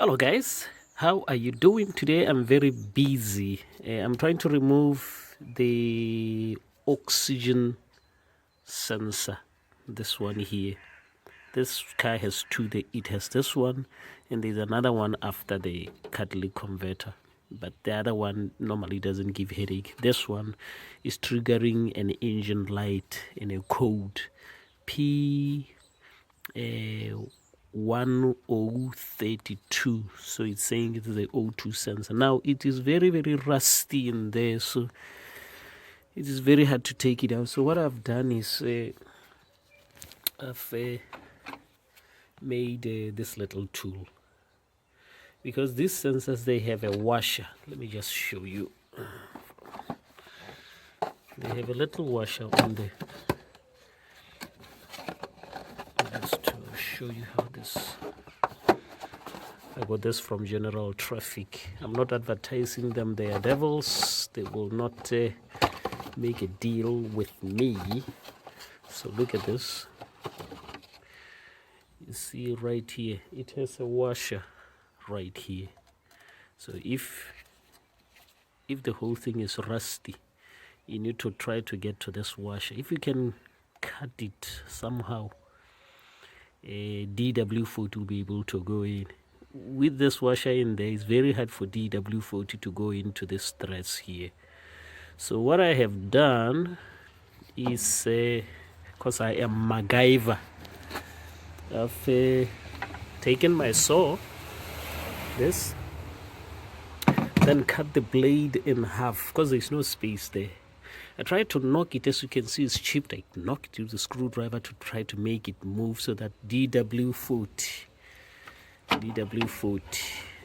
Hello guys, how are you doing today? I'm very busy. I'm trying to remove the oxygen sensor, this one here. This car has two. It has this one and there's another one after the catalytic converter, but the other one normally doesn't give headache. This one is triggering an engine light in a code P 1032, so it's saying it is a O2 sensor. Now it is very rusty in there, so it is very hard to take it out. So what I've done is I've made this little tool, because these sensors, they have a washer. Let me just show you. They have a little washer on there. Just to show you how this, I got this from General Traffic. I'm not advertising them. They are devils. They will not make a deal with me. So look at this. You see right here, it has a washer right here. So if the whole thing is rusty, you need to try to get to this washer. If you can cut it somehow, a DW40 will be able to go in. With this washer in there, it's very hard for DW40 to go into this threads here. So what I have done is, because I am MacGyver, I've taken my saw, this, then cut the blade in half, because there's no space there. I tried to knock it. As you can see, it's chipped. I knocked it with a screwdriver to try to make it move so that DW40,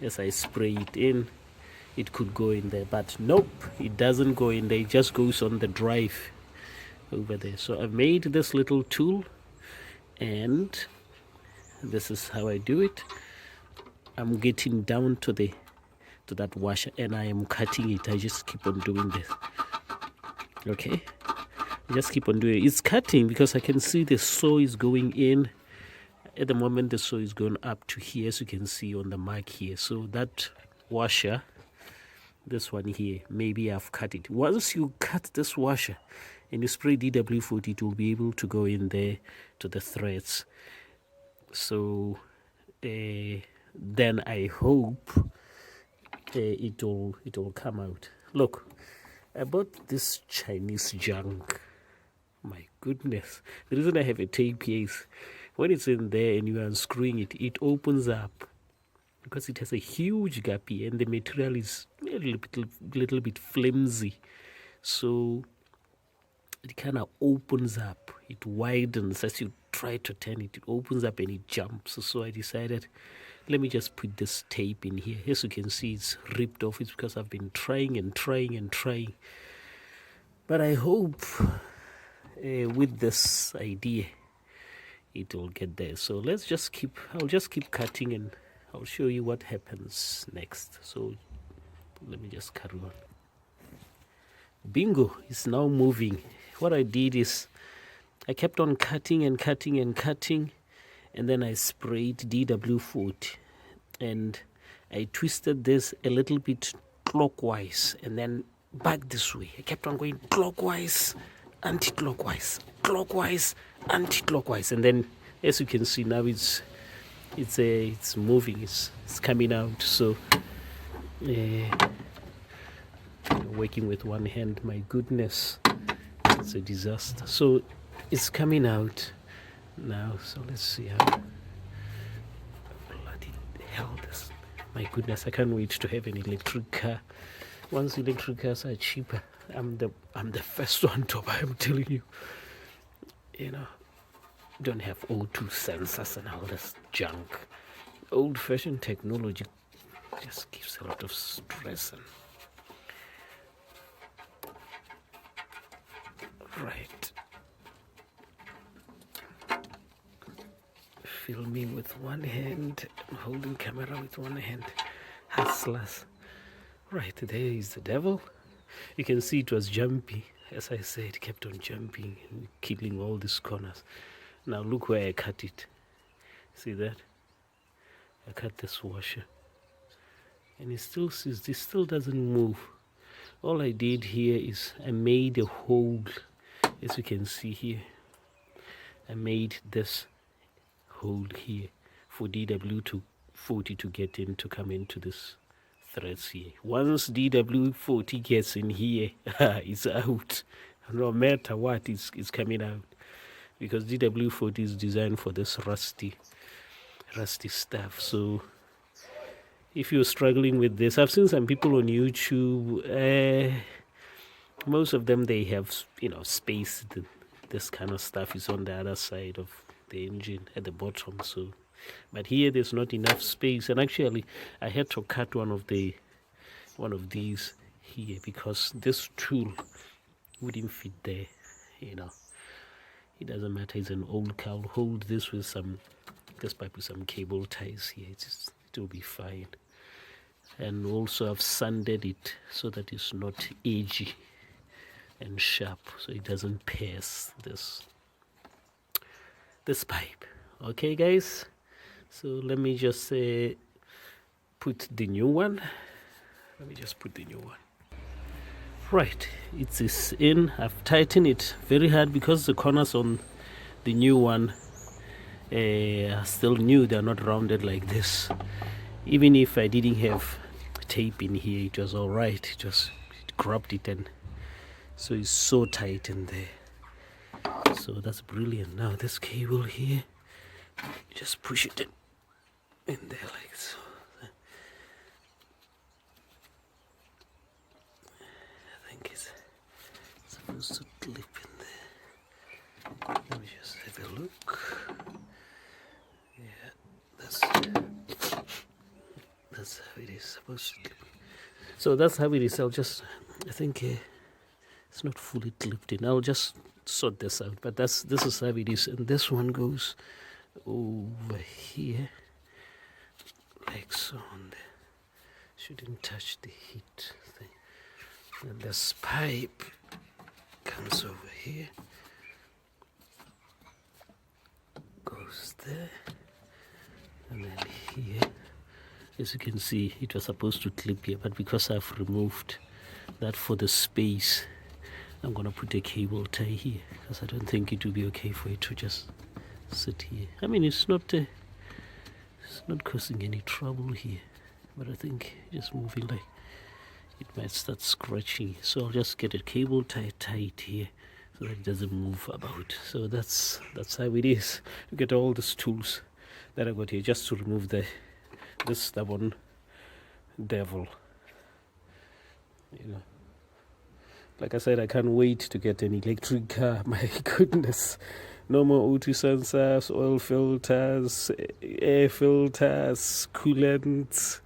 as I spray it in, it could go in there. But nope, it doesn't go in there. It just goes on the drive over there. So I've made this little tool, and this is how I do it. I'm getting down to that washer, and I am cutting it. I just keep on doing this. Okay, just keep on doing it. It's cutting because I can see the saw is going in. At the moment, the saw is going up to here, as you can see on the mark here. So that washer, this one here, maybe I've cut it. Once you cut this washer and you spray DW40, it will be able to go in there to the threads. So then I hope it will come out. Look, I bought this Chinese junk. My goodness. The reason I have a tape here is when it's in there and you are unscrewing it, it opens up because it has a huge gap here and the material is a little bit flimsy. So it kind of opens up. It widens as you try to turn it. It opens up and it jumps. So I decided, let me just put this tape in here. As you can see, it's ripped off. It's because I've been trying. But I hope with this idea, it will get there. So I'll just keep cutting and I'll show you what happens next. So let me just carry on. Bingo, it's now moving. What I did is I kept on cutting, and then I sprayed DW40 and I twisted this a little bit clockwise and then back this way. I kept on going clockwise, anti-clockwise, clockwise, anti-clockwise, and then as you can see now it's moving, it's coming out. So working with one hand, my goodness, it's a disaster. So it's coming out now. So let's see how bloody hell this. My goodness, I can't wait to have an electric car. Once electric cars are cheaper, I'm the first one to buy. I'm telling you. You know, don't have O2 sensors and all this junk. Old-fashioned technology just gives a lot of stress. And right. Filming with one hand and holding camera with one hand. Hustlers. Right, there is the devil. You can see it was jumpy. As I said, it kept on jumping and killing all these corners. Now look where I cut it. See that? I cut this washer. and it still doesn't move. All I did here is I made a hole, as you can see here. I made this hole here for DW40 to get in, to come into this threads here. Once DW40 gets in here, it's out. No matter what, it's coming out, because DW40 is designed for this rusty stuff. So if you're struggling with this, I've seen some people on YouTube, most of them, they have, space. This kind of stuff is on the other side of the engine at the bottom. So, but here there's not enough space, and actually I had to cut one of these here, because this tool wouldn't fit there. It doesn't matter, it's an old car. I'll hold this with this pipe with some cable ties here. It will be fine. And also I've sanded it so that it's not edgy and sharp, so it doesn't pierce this pipe. Okay, guys, so let me just put the new one. Right, it is in. I've tightened it very hard because the corners on the new one are still new. They're not rounded like this. Even if I didn't have tape in here, it was all right. It grabbed it, and so it's so tight in there. So that's brilliant. Now this cable here, just push it in there like so. I think it's supposed to clip in there. Let me just have a look. Yeah, that's how it is supposed to clip. So that's how it is. I think it's not fully clipped in. I'll just sort this out, but this is how it is. And this one goes over here like so, and shouldn't touch the heat thing. And this pipe comes over here, goes there, and then here. As you can see, it was supposed to clip here, but because I've removed that for the space, I'm gonna put a cable tie here, because I don't think it will be okay for it to just sit here. I mean, it's not causing any trouble here, but I think just moving like it might start scratching. So I'll just get a cable tie tight here so that it doesn't move about. So that's how it is. You get all these tools that I got here just to remove this stubborn devil. Like I said, I can't wait to get an electric car. My goodness. No more O2 sensors, oil filters, air filters, coolant.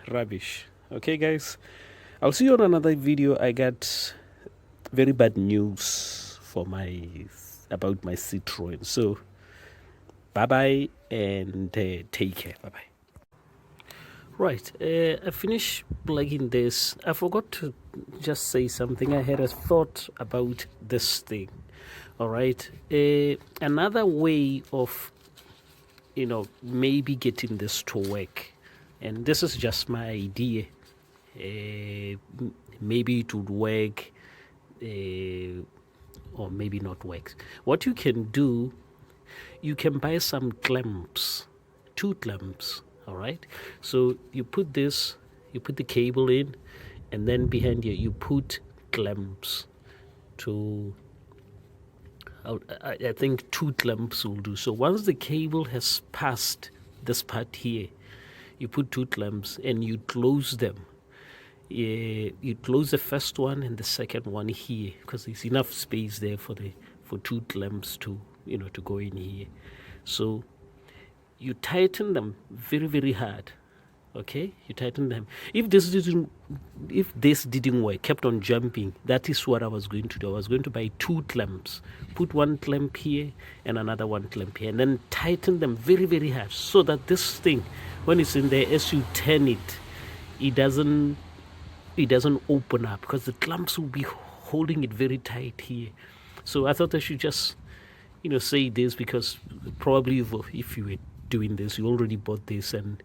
Rubbish. Okay, guys? I'll see you on another video. I got very bad news about my Citroen. So, bye-bye and take care. Bye-bye. Right, I finished plugging this. I forgot to just say something. I had a thought about this thing. All right, another way of, maybe getting this to work, and this is just my idea. Maybe it would work, or maybe not work. What you can do, you can buy some clamps, 2 clamps. All right, so you put the cable in, and then behind here you put clamps I think 2 clamps will do. So once the cable has passed this part here, you put 2 clamps and you close them. You close the first one and the second one here, because there's enough space there for 2 clamps to go in here. So you tighten them very, very hard. Okay, you tighten them. If this didn't work, kept on jumping, that is what I was going to do. I was going to buy 2 clamps, put 1 clamp here and another 1 clamp here, and then tighten them very, very hard, so that this thing, when it's in there, as you turn it, it doesn't open up, because the clamps will be holding it very tight here. So I thought I should just say this, because probably if you were doing this, you already bought this, and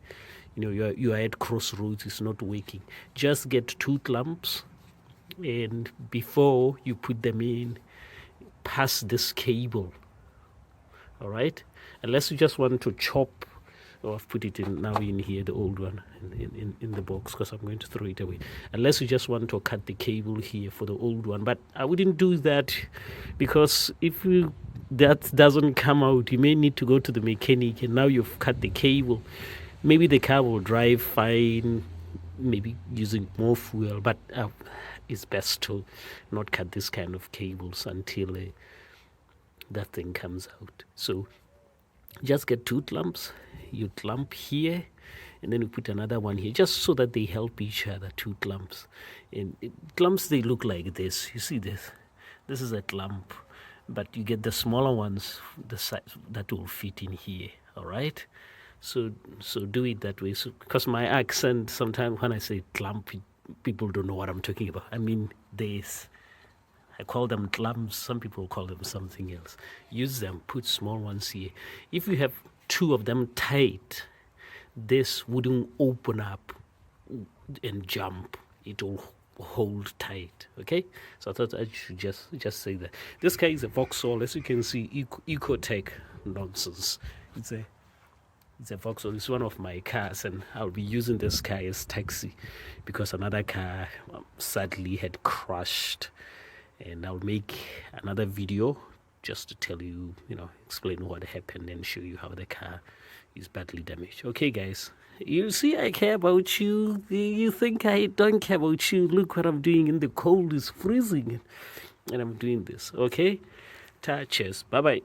you are at crossroads, it's not working. Just get 2 clamps, and before you put them in, pass this cable. All right, unless you just want to chop. I've put it in here, the old one in the box, because I'm going to throw it away. Unless you just want to cut the cable here for the old one, but I wouldn't do that, because if that doesn't come out, you may need to go to the mechanic, and now you've cut the cable. Maybe the car will drive fine, maybe using more fuel, but it's best to not cut this kind of cables until that thing comes out. So just get 2 clamps. You clamp here, and then you put another one here, just so that they help each other. 2 clamps. And clamps, they look like this. You see this? This is a clamp, but you get the smaller ones, the size that will fit in here. All right. So do it that way. So, because my accent, sometimes when I say clamp, people don't know what I'm talking about. I mean this. I call them clamps. Some people call them something else. Use them. Put small ones here. If you have 2 of them tight, this wouldn't open up and jump. It will hold tight. Okay. So I thought I should just say that. This car is a Vauxhall. As you can see, Ecotech nonsense. It's a Vauxhall. It's one of my cars, and I'll be using this car as taxi, because another car sadly had crashed. And I'll make another video just to tell you, explain what happened and show you how the car is badly damaged. Okay, guys. You see, I care about you. You think I don't care about you. Look what I'm doing in the cold. It's freezing. And I'm doing this. Okay? Cheers. Bye-bye.